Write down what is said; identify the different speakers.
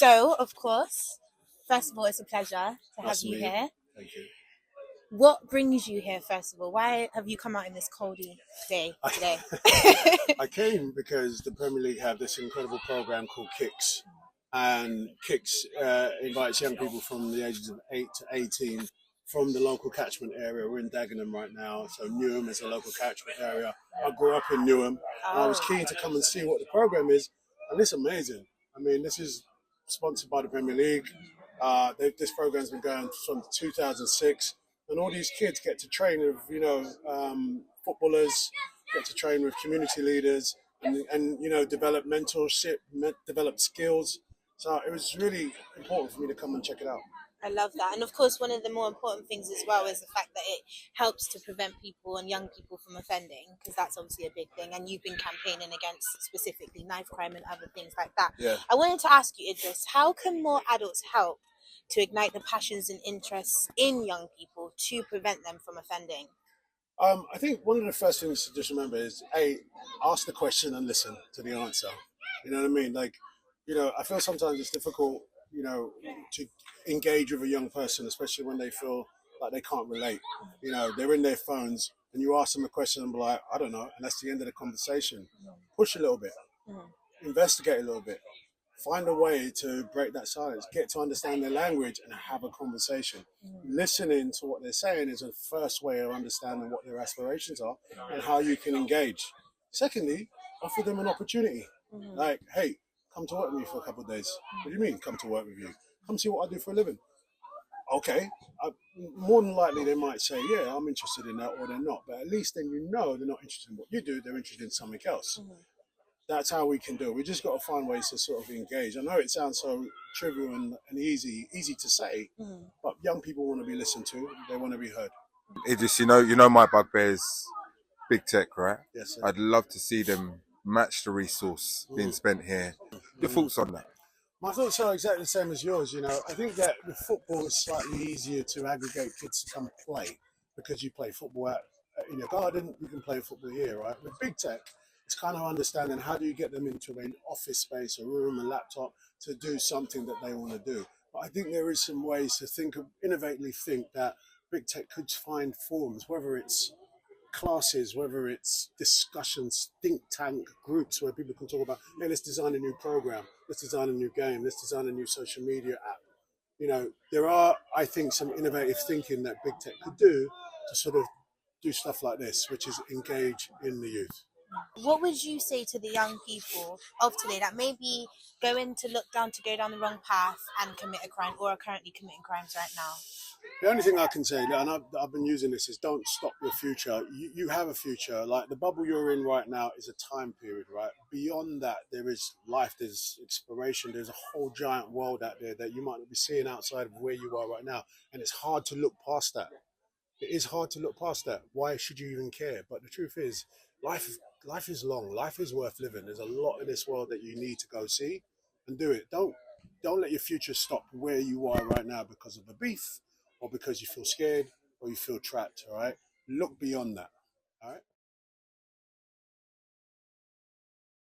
Speaker 1: So, of course, first of all, it's a pleasure to have
Speaker 2: Nice to
Speaker 1: you
Speaker 2: meet you.
Speaker 1: here.
Speaker 2: Thank you.
Speaker 1: What brings you here, first of all? Why have you come out in this coldy day today?
Speaker 2: I came because the Premier League have this incredible program called Kicks, and Kicks invites young people from the ages of 8 to 18 from the local catchment area. We're in Dagenham right now, so Newham is a local catchment area. I grew up in Newham, and I was keen to come and see what the program is, and it's amazing. I mean, this is sponsored by the Premier League. This program's been going from 2006, and all these kids get to train with, footballers, get to train with community leaders, and develop mentorship, develop skills. So it was really important for me to come and check it out.
Speaker 1: I love that. And of course, one of the more important things as well is the fact that it helps to prevent people and young people from offending, because that's obviously a big thing. And you've been campaigning against specifically knife crime and other things like that.
Speaker 2: Yeah.
Speaker 1: I wanted to ask you, Idris, how can more adults help to ignite the passions and interests in young people to prevent them from offending?
Speaker 2: I think one of the first things to just remember is, ask the question and listen to the answer. You know what I mean? I feel sometimes it's difficult, to engage with a young person, especially when they feel like they can't relate. They're in their phones and you ask them a question and be like, I don't know, and that's the end of the conversation. Push a little bit, investigate a little bit, find a way to break that silence, get to understand their language and have a conversation. Listening to what they're saying is a first way of understanding what their aspirations are and how you can engage. Secondly, offer them an opportunity. Like, hey, come to work with me for a couple of days. What do you mean, come to work with you? Come see what I do for a living. Okay, more than likely they might say, yeah, I'm interested in that, or they're not. But at least then they're not interested in what you do, they're interested in something else. That's how we can do it. We just got to find ways to sort of engage. I know it sounds so trivial and easy to say, but young people want to be listened to. They want to be heard.
Speaker 3: Idris, you know my bugbear is big tech, right?
Speaker 2: Yes, sir.
Speaker 3: I'd love to see them match the resource being spent here. Your thoughts on that?
Speaker 2: My thoughts are exactly the same as yours. I think that with football, it's slightly easier to aggregate kids to come play because you play football in your garden. You can play football here, right? With big tech, it's kind of understanding how do you get them into an office space, a room, a laptop to do something that they want to do. But I think there is some ways to innovatively think that big tech could find forms, whether it's classes, whether it's discussions, think tank groups where people can talk about, hey, let's design a new program, let's design a new game, let's design a new social media app. There are, I think, some innovative thinking that big tech could do to sort of do stuff like this, which is engage in the youth.
Speaker 1: What would you say to the young people of today that may be go down the wrong path and commit a crime, or are currently committing crimes right now?
Speaker 2: The only thing I can say, and I've been using this, is don't stop your future. You have a future. Like the bubble you're in right now is a time period, right? Beyond that, there is life, there's exploration, there's a whole giant world out there that you might not be seeing outside of where you are right now. And it's hard to look past that. It is hard to look past that. Why should you even care? But the truth is, life is long. Life is worth living. There's a lot in this world that you need to go see and do it. Don't let your future stop where you are right now because of a beef, or because you feel scared or you feel trapped, all right? Look beyond that, all right?